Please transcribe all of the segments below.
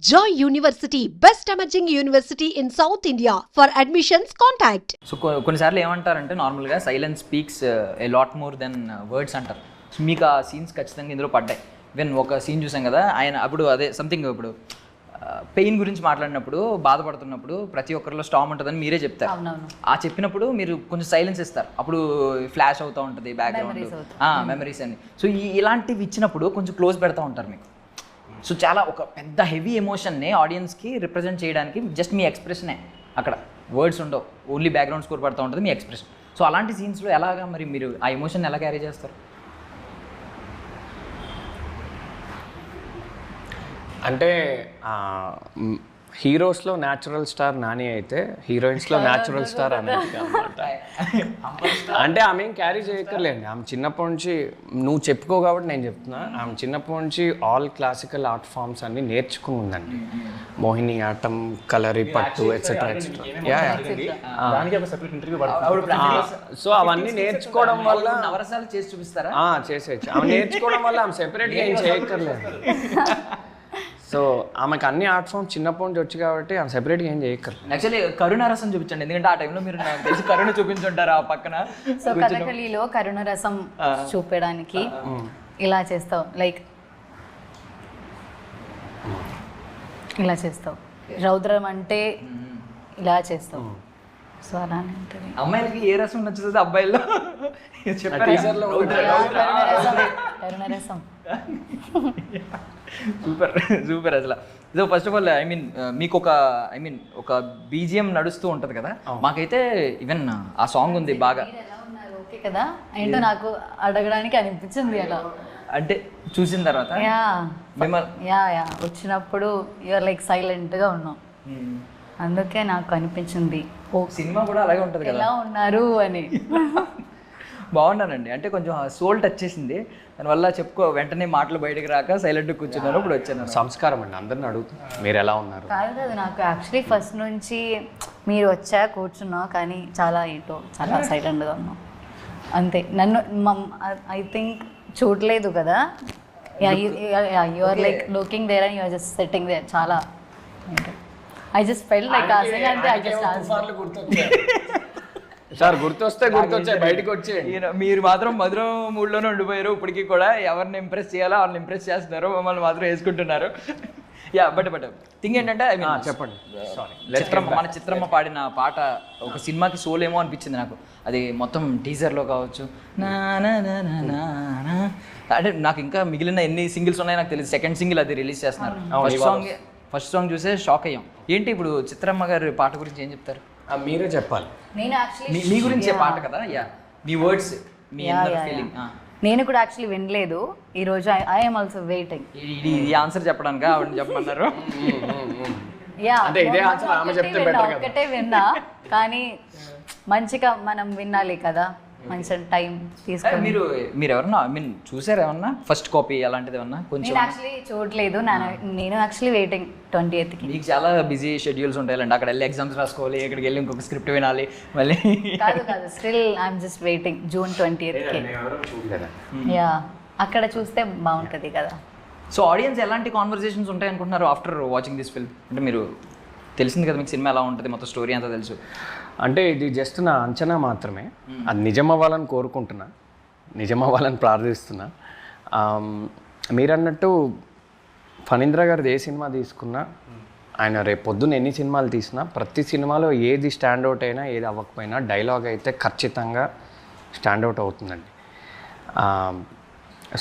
Joy University, best emerging university in South India. For admissions, contact. So కొన్నిసార్లు ఏమంటారంటే నార్మల్గా silence speaks a lot more than words అంటారు. So మీకు ఆ scenes ఖచ్చితంగా ఇందులో పడ్డాయి. ఈవెన్ ఒక సీన్ చూసాం కదా, ఆయన అప్పుడు అదే సంథింగ్ ఇప్పుడు పెయిన్ గురించి మాట్లాడినప్పుడు, బాధపడుతున్నప్పుడు ప్రతి ఒక్కరిలో స్టామ్ ఉంటుందని మీరే చెప్తారు. ఆ చెప్పినప్పుడు మీరు కొంచెం సైలెన్స్ ఇస్తారు, అప్పుడు ఫ్లాష్ అవుతూ ఉంటుంది బ్యాక్గ్రౌండ్ మెమరీస్ అని. సో ఇలాంటివి ఇచ్చినప్పుడు కొంచెం క్లోజ్ పెడతా ఉంటారు మీకు. సో చాలా ఒక పెద్ద హెవీ ఎమోషన్ని ఆడియన్స్కి రిప్రజెంట్ చేయడానికి జస్ట్ మీ ఎక్స్ప్రెషనే, అక్కడ వర్డ్స్ ఉండవు, ఓన్లీ బ్యాక్గ్రౌండ్ స్కోర్ పడుతూ ఉంటుంది మీ ఎక్స్ప్రెషన్. సో అలాంటి సీన్స్లో ఎలాగా మరి మీరు ఆ ఎమోషన్ ఎలా క్యారీ చేస్తారు? అంటే హీరోస్లో న్యాచురల్ స్టార్ నాని అయితే హీరోయిన్స్లో న్యాచురల్ స్టార్ అనేది అనమాట. అంటే ఆమె ఏం క్యారీ చేయక్కర్లేండి. ఆమె చిన్నప్పటి నుంచి, నువ్వు చెప్పుకో కాబట్టి నేను చెప్తున్నా, ఆమె చిన్నప్పటి నుంచి ఆల్ క్లాసికల్ ఆర్ట్ ఫామ్స్ అన్ని నేర్చుకుని ఉందండి. మోహిని ఆటం, కలరి పట్టు ఎట్సెట్రా ఎట్సెట్రా. సో అవన్నీ నేర్చుకోవడం వల్ల నవరసాలు చేసి చూపిస్తారా? చేసేయచ్చు. ఆమె నేర్చుకోవడం వల్ల ఆమె సెపరేట్గా ఏం చేయక్కర్లేదు. సో ఆమెకు అన్ని ఆర్ట్ ఫామ్ చిన్నప్పటి నుంచి వచ్చి కాబట్టి ఆమె సెపరేట్గా ఏం చేయక్కర్లేదు. యాక్చువల్లీ కరుణ రసం చూపించండి, ఎందుకంటే ఆ టైంలో మీరు నాకు తెలిసి కరుణ చూపించుంటారు ఆ పక్కన. సో కథకళిలో కరుణ రసం చూపించడానికి ఇలా చేస్తావు, లైక్ ఇలా చేస్తావు. రౌద్రం అంటే ఇలా చేస్తావు. సో అలానే ఉంటుంది. అమ్మాయిలకి ఏ రసం నచ్చుతుంది అబ్బాయిల్లో? కరుణ రసం. సూపర్ సూపర్ అసలు. సో ఫస్ట్ ఆఫ్ ఆల్ మీకు ఒక బీజిఎం నడుస్తూ ఉంటుంది కదా, మాకైతే ఈవెన్ ఆ సాంగ్ ఉంది బాగా. ఓకే కదా, ఏంటో నాకు అడగడానికి అనిపించింది అలా. అంటే చూసిన తర్వాత యా వచ్చినప్పుడు యూఆర్ లైక్ సైలెంట్గా ఉన్నాం, అందుకే నాకు అనిపించింది ఓ సినిమా కూడా అలాగే ఉంటుంది కదా, ఎలా ఉన్నారు అని. బాగున్నానండి, అంటే కొంచెం సోల్ టచ్ చేసింది దానివల్ల. వెంటనే మాటలు బయటకు రాక సైలెంట్గా కూర్చున్నాను. ఇప్పుడు వచ్చాను. సంస్కారం అండి, అందరిని అడుగుతాను మీరు ఎలా ఉన్నారు. కాదు నాకు యాక్చువల్లీ ఫస్ట్ నుంచి మీరు వచ్చా కూర్చున్నావు, కానీ చాలా సైలెంట్గా ఉన్నాం అంతే. నన్ను ఐ థింక్ చూడలేదు కదా, you are like looking there and you are just setting there. చాలా I just felt like asking అంటే ఐ జస్ట్ సార్ గుర్తొచ్చాయి బయటకు వచ్చి. మీరు మాత్రం మధురం మూడ్లోనే ఉండిపోయారు. ఇప్పటికీ కూడా ఎవరిని ఇంప్రెస్ చేయాలో వాళ్ళని ఇంప్రెస్ చేస్తున్నారు, మమ్మల్ని మాత్రం వేసుకుంటున్నారు. యా బట్ థింగ్ ఏంటంటే చెప్పండి, మన చిత్రమ్మ పాడిన పాట ఒక సినిమాకి సోల్ ఏమో అనిపించింది నాకు. అది మొత్తం టీజర్లో కావచ్చు, అంటే నాకు ఇంకా మిగిలిన ఎన్ని సింగిల్స్ ఉన్నాయో నాకు తెలియదు. సెకండ్ సింగిల్ అది రిలీజ్ చేస్తున్నారు. ఫస్ట్ సాంగ్ చూసే షాక్ అయ్యాం. ఏంటి ఇప్పుడు చిత్రమ్మ గారి పాట గురించి ఏం చెప్తారు? మీరే చెప్పాలి. మీ గురించే పాట కదా, యా మీ వర్డ్స్, మీ ఫీలింగ్. నేను కూడా యాక్చువల్లీ వినలేదు ఈరోజు. ఐఎమ్ ఆల్సో వెయిటింగ్ ఈ ఆన్సర్ చెప్పడానికి. ఆవిడ చెప్పమన్నారు. ఒకటే విన్నా, కానీ మంచిగా మనం వినాలి కదా, మంచి టైం తీసుకొని. మీరు ఎవరన్నా చూసారు ఏమన్నా ఫస్ట్ కాపీ అలాంటిది ఏమన్నా? కొంచెం యాక్చువల్లీ చూడలేదు. నేను యాక్చువల్లీ వెయిటింగ్ 20th. మీకు చాలా బిజీ షెడ్యూల్స్ ఉంటాయండి, అక్కడ వెళ్ళి ఎగ్జామ్స్ రాసుకోవాలి, ఇక్కడికి వెళ్ళి ఇంకొక స్క్రిప్ట్ వినాలి మళ్ళీ. కాదు still I'm just waiting June 20th. Yeah అక్కడ చూస్తే బాగుంటుంది కదా. సో ఆడియన్స్ ఎలాంటి కాన్వర్సేషన్స్ ఉంటాయి అనుకుంటున్నారు ఆఫ్టర్ వాచింగ్ దిస్ ఫిల్మ్? అంటే మీరు తెలిసింది కదా మీకు సినిమా ఎలా ఉంటుంది, మొత్తం స్టోరీ అంతా తెలుసు. అంటే ఇది జస్ట్ నా అంచనా మాత్రమే. అది నిజమవ్వాలని కోరుకుంటున్నా, నిజమవ్వాలని ప్రార్థిస్తున్నా. మీరన్నట్టు ఫణీంద్ర గారిది ఏ సినిమా తీసుకున్నా, ఆయన రేపు పొద్దున్న ఎన్ని సినిమాలు తీసినా, ప్రతి సినిమాలో ఏది స్టాండ్అవుట్ అయినా ఏది అవ్వకపోయినా డైలాగ్ అయితే ఖచ్చితంగా స్టాండ్అవుట్ అవుతుందండి.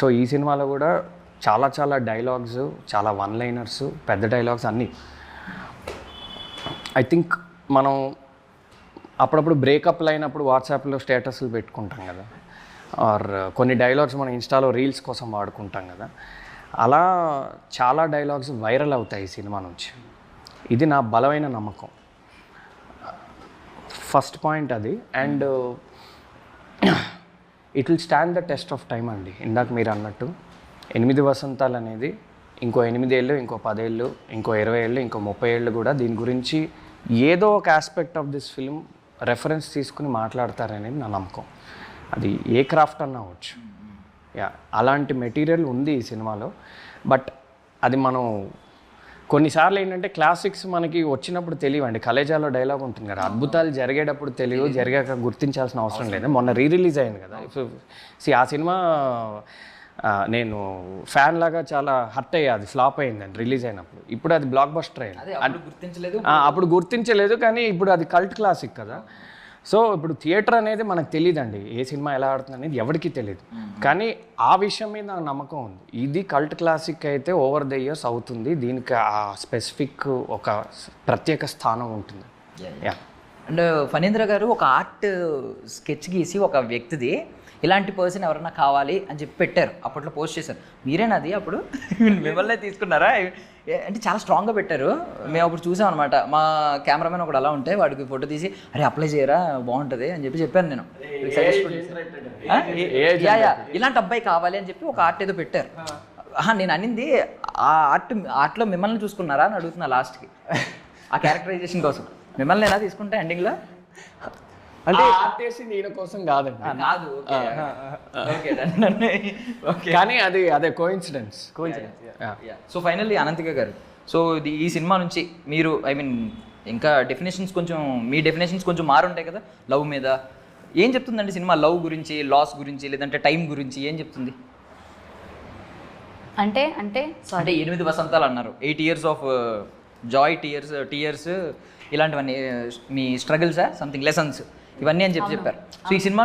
సో ఈ సినిమాలో కూడా చాలా డైలాగ్స్, చాలా వన్ లైనర్స్, పెద్ద డైలాగ్స్ అన్నీ. ఐ థింక్ మనం అప్పుడప్పుడు బ్రేకప్లు అయినప్పుడు వాట్సాప్లో స్టేటస్లు పెట్టుకుంటాం కదా, ఆర్ కొన్ని డైలాగ్స్ మనం ఇన్స్టాలో రీల్స్ కోసం వాడుకుంటాం కదా, అలా చాలా డైలాగ్స్ వైరల్ అవుతాయి ఈ సినిమా నుంచి. ఇది నా బలమైన నమ్మకం. ఫస్ట్ పాయింట్ అది. And it will stand the test of time అండి. ఇందాక మీరు అన్నట్టు 8 వసంతాలు అనేది ఇంకో 8 ఏళ్ళు, ఇంకో 10 ఏళ్ళు, ఇంకో 20 ఏళ్ళు, ఇంకో 30 ఏళ్ళు కూడా దీని గురించి ఏదో ఒక aspect of this film reference తీసుకుని మాట్లాడతారనేది నా నమ్మకం. అది ఏ క్రాఫ్ట్ అన్నా అవ్వచ్చు. అలాంటి మెటీరియల్ ఉంది ఈ సినిమాలో. బట్ అది మనం కొన్నిసార్లు ఏంటంటే క్లాసిక్స్ మనకి వచ్చినప్పుడు తెలియవండి. కలేజాలో డైలాగ్ ఉంటుంది కదా, అద్భుతాలు జరిగేటప్పుడు తెలియదు, జరిగాక గుర్తించాల్సిన అవసరం లేదు. మొన్న రిలీజ్ అయింది కదా, ఆ సినిమా నేను ఫ్యాన్ లాగా చాలా హర్ట్ అయ్యా, అది ఫ్లాప్ అయిందండి రిలీజ్ అయినప్పుడు. ఇప్పుడు అది బ్లాక్ బస్టర్ అయింది. అప్పుడు గుర్తించలేదు, కానీ ఇప్పుడు అది కల్ట్ క్లాసిక్ కదా. సో ఇప్పుడు థియేటర్ అనేది మనకు తెలియదండి, ఏ సినిమా ఎలా ఆడుతుంది అనేది ఎవరికి తెలియదు. కానీ ఆ విషయం మీద నాకు నమ్మకం ఉంది, ఇది కల్ట్ క్లాసిక్ అయితే ఓవర్ ద ఇయర్స్ అవుతుంది, దీనికి ఆ స్పెసిఫిక్ ఒక ప్రత్యేక స్థానం ఉంటుంది. అండ్ ఫణీంద్ర గారు ఒక ఆర్ట్ స్కెచ్ గీసి ఒక వ్యక్తిది ఇలాంటి పర్సన్ ఎవరన్నా కావాలి అని చెప్పి పెట్టారు, అప్పట్లో పోస్ట్ చేశారు. మీరేనా అది అప్పుడు మిమ్మల్నే తీసుకున్నారా? అంటే చాలా స్ట్రాంగ్గా పెట్టారు. మేము అప్పుడు చూసాం అనమాట. మా కెమెరామెన్ ఒకటి అలా ఉంటే వాడికి ఫోటో తీసి అరే అప్లై చేయరా బాగుంటుంది అని చెప్పి చెప్పాను నేను. ఇలాంటి అబ్బాయి కావాలి అని చెప్పి ఒక ఆర్ట్ ఏదో పెట్టారు. నేను అనింది ఆ ఆర్ట్లో మిమ్మల్ని చూసుకున్నారా అని అడుగుతున్నా లాస్ట్కి, ఆ క్యారెక్టరైజేషన్ కోసం మిమ్మల్ని ఎలా తీసుకుంటే ఎండింగ్లో. అంటే ఆర్టిస్ట్ నేను కోసం కాదండి, కానీ అది అదే కోఇన్సిడెన్స్. సో ఫైనల్లీ అనంతిక గారు, సో ఈ సినిమా నుంచి మీరు ఇంకా డెఫినేషన్స్ కొంచెం మీ డెఫినేషన్స్ కొంచెం మారుంటాయి కదా లవ్ మీద. ఏం చెప్తుందండి సినిమా లవ్ గురించి, లాస్ గురించి, లేదంటే టైం గురించి ఏం చెప్తుంది? అంటే 8 వసంతాలు అన్నారు, 8 years ఆఫ్ జాయ్, టీయర్స్ ఇలాంటివన్నీ మీ స్ట్రగుల్సా సంథింగ్ లెసన్స్ ఇవన్నీ అని చెప్పారు. సో ఈ సినిమా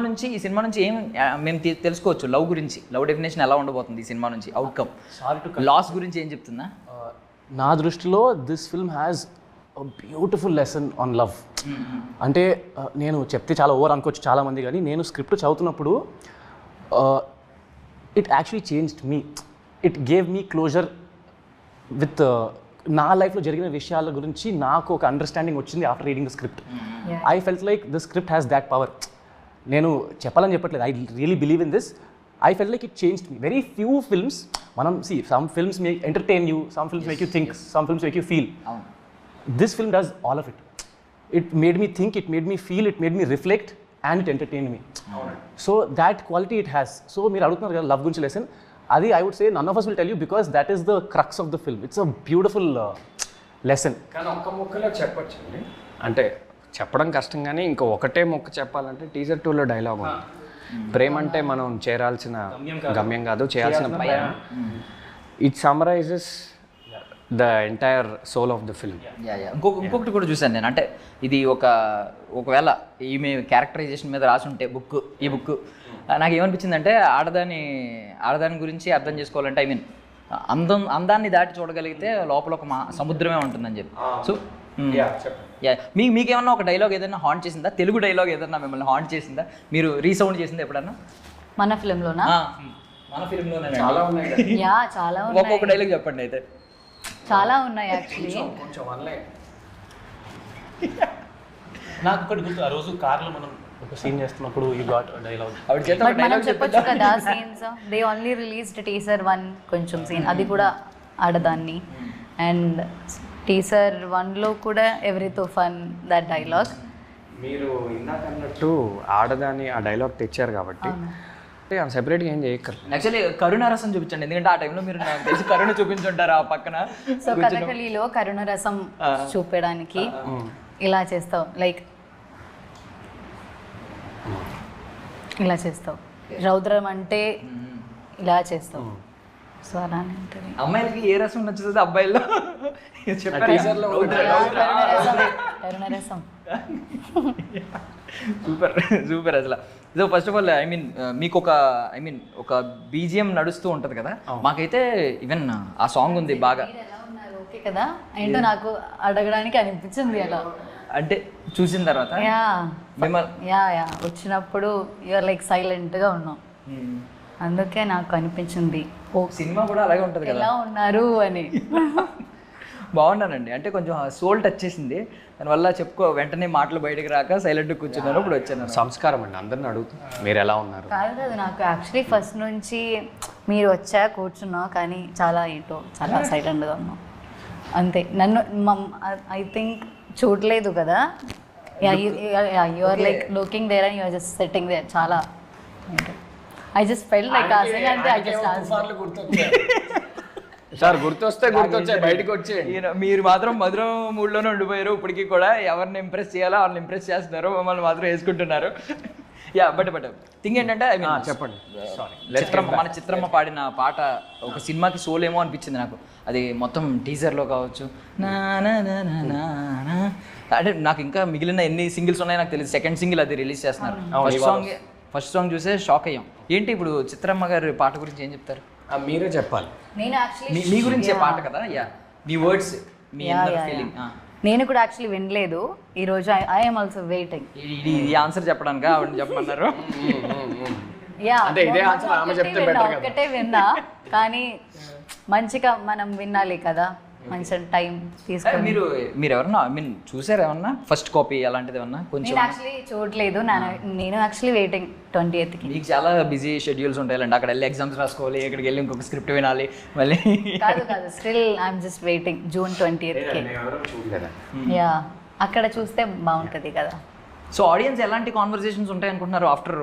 నుంచి ఏం మేము తెలుసుకోవచ్చు లవ్ గురించి? లవ్ డెఫినేషన్ ఎలా ఉండబోతుంది ఈ సినిమా నుంచి, అవుట్కమ్? లాస్ గురించి ఏం చెప్తుందా? నా దృష్టిలో this film has beautiful lesson on love. అంటే నేను చెప్తే చాలా ఓవర్ అనుకోవచ్చు చాలామంది, కానీ నేను స్క్రిప్ట్ చదువుతున్నప్పుడు it actually changed me. It gave me closure with నా లైఫ్లో జరిగిన విషయాల గురించి నాకు ఒక అండర్స్టాండింగ్ వచ్చింది after reading the script. I felt like the script has that power. నేను చెప్పాలని చెప్పట్లేదు, I really believe in this. I felt like it changed me. Very few films మనం some films make entertain you, some films make you think, some films make you feel. This film does all of it. It made me think, it made me feel, it made me reflect and it entertain me. So that quality it has. So మీరు అడుగుతున్నారు కదా love గురించి lesson, అది I would say none of us will tell you because that is the crux of the film. It's a beautiful lesson. కానీ ఒక్క ముక్కలో చెప్పొచ్చండి, అంటే చెప్పడం కష్టం, కానీ ఇంకో ఒకటే ముక్క చెప్పాలంటే టీజర్ 2లో డైలాగ్ ఉంది, ప్రేమ అంటే మనం చేరాల్సిన గమ్యం కాదు, చేయాల్సిన ప్రయాణం. It summarises the entire soul of the film. ఇంకొకటి కూడా చూశాను నేను, అంటే ఇది ఒకవేళ ఈమె క్యారెక్టరైజేషన్ మీద రాసి ఉంటే ఈ బుక్ నాకు ఏమనిపించిందంటే ఆడదాని గురించి అర్థం చేసుకోవాలంటే అందాన్ని దాటి చూడగలిగితే లోపల ఒక సముద్రమే ఉంటుందని చెప్పి. సో మీకేమన్నా ఒక డైలాగ్ ఏదైనా హాంట్ చేసిందా? తెలుగు డైలాగ్ ఏదైనా మిమ్మల్ని హాంట్ చేసిందా? మీరు రీసౌండ్ చేసిందా ఎప్పుడన్నా? మన ఫిల్మ్లోనా? మన ఫిల్మ్లోనే చాలా ఉన్నాయి. చాలా ఒక్కొక్క డైలాగ్ చెప్పండి అయితే. చాలా ఉన్నాయి యాక్చువల్లీ. నాకు ఒకటి గుర్తు, ఆ రోజు కార్లో మనం ఒక సీన్ చేస్తున్నప్పుడు యూ గాట్ డైలాగ్. బట్ మనం చెప్పొచ్చు కదా scenes. They only released teaser 1 కొంచెం సీన్, అది కూడా ఆడదాన్ని. అండ్ టీజర్ 1లో కూడా ఎవ్రీ తుఫాన్ దట్ డైలాగ్. మీరు ఇందాక అన్నట్టు ఆడదాని ఆ డైలాగ్ తెచ్చారు కాబట్టి సెపరేట్గా ఏం చేయక్కర్. యాక్చువల్లీ కరుణరసం చూపించండి, ఎందుకంటే ఆ టైంలో మీరు నాకు తెలిసి కరుణ చూపించుంటారు ఆ పక్కన. సో కథకళిలో కరుణరసం చూపడానికి ఇలా చేస్తావు, లైక్ ఇలా చేస్తావు. రౌద్రం అంటే ఇలా చేస్తావు. సో అలానే ఉంటుంది. అమ్మాయిలకి ఏ రసం నచ్చుతుంది అబ్బాయిల్లో? కరుణరసం. సూపర్ అసలు. సో ఫస్ట్ ఆఫ్ ఆల్ మీకు ఒక బీజిఎం నడుస్తూ ఉంటుంది కదా, మాకైతే ఈవెన్ ఆ సాంగ్ ఉంది బాగా. ఓకే కదా, ఏంటో నాకు అడగడానికి అనిపించింది అలా. అంటే చూసిన తర్వాత వచ్చినప్పుడు యూఆర్ లైక్ సైలెంట్గా ఉన్నాం, అందుకే నాకు అనిపించింది ఓ సినిమా కూడా అలాగే ఉంటుంది కదా, ఎలా ఉన్నారు అని. బాగున్నానండి, అంటే కొంచెం సోల్ టచ్ చేసింది, దానివల్ల వెంటనే మాటలు బయటకు రాక సైలెంట్గా కూర్చున్నాను. ఇప్పుడు వచ్చాను. సంస్కారం అండి, అందరిని అడుగుతున్నాను మీరు ఎలా ఉన్నారు. కాదు నాకు యాక్చువల్లీ ఫస్ట్ నుంచి మీరు వచ్చా కూర్చున్నావు, కానీ చాలా సైలెంట్గా ఉన్నాం అంతే. నన్ను ఐ థింక్ చూడలేదు కదా, you are like looking there and you are just sitting there. చాలా I just felt like asking అంటే ఐ జస్ట్ ఆస్క్డ్. సార్ గుర్తొచ్చాయి బయటకు వచ్చేయండి. మీరు మాత్రం మధురం మూడ్లోనే ఉండిపోయారు. ఇప్పటికీ కూడా ఎవరిని ఇంప్రెస్ చేయాలో వాళ్ళని ఇంప్రెస్ చేస్తున్నారు, మమ్మల్ని మాత్రం వేసుకుంటున్నారు. యా బట్ థింగ్ ఏంటంటే ఐ మీన్ చెప్పండి. మన చిత్రమ్మ పాడిన పాట ఒక సినిమాకి సోల్ ఏమో అనిపించింది నాకు. అది మొత్తం టీజర్లో కావచ్చు, నా నా నా నా నా నా. అంటే నాకు ఇంకా మిగిలిన ఎన్ని సింగిల్స్ ఉన్నాయో నాకు తెలియదు. సెకండ్ సింగిల్ అది రిలీజ్ చేస్తున్నారు. ఫస్ట్ సాంగ్ చూసే షాక్ అయ్యాం. ఏంటి ఇప్పుడు చిత్రమ్మ గారి పాట గురించి ఏం చెప్తారు? మీరే చెప్పాలి. నేను యాక్చువల్లీ మీ గురించే పాట కదా. యా మీ వర్డ్స్, మీ ఫీలింగ్. నేను కూడా యాక్చువల్లీ వినలేదు ఈరోజు. ఐఎమ్ ఆల్సో వెయిటింగ్ ఈ ఆన్సర్ చెప్పడానికి ఆవిడ చెప్పమన్నారు. యా అంటే ఇదే ఆన్సర్ ఆమె చెప్తే బెటర్ కదా. ఒకటే విన్నా, కానీ మంచిగా మనం వినాలి కదా, మంచి టైం తీసుకొని. మీరు ఎవరన్నా ఐ మీన్ చూసారు ఏమన్నా ఫస్ట్ కాపీ అలాంటిది ఏమన్నా? కొంచెం నేను యాక్చువల్లీ చూడలేదు. నేను యాక్చువల్లీ వెయిటింగ్ 20th. మీకు చాలా బిజీ షెడ్యూల్స్ ఉంటాయండి. అక్కడ వెళ్ళి ఎగ్జామ్స్ రాసుకోవాలి, ఇక్కడికి వెళ్ళి ఇంకొక స్క్రిప్ట్ వినాలి మళ్ళీ. కాదు still I'm just waiting June 20th. Yeah అక్కడ చూస్తే బాగుంటుంది కదా. సో ఆడియన్స్ ఎలాంటి కాన్వర్సేషన్స్ ఉంటాయి అనుకుంటున్నారు ఆఫ్టర్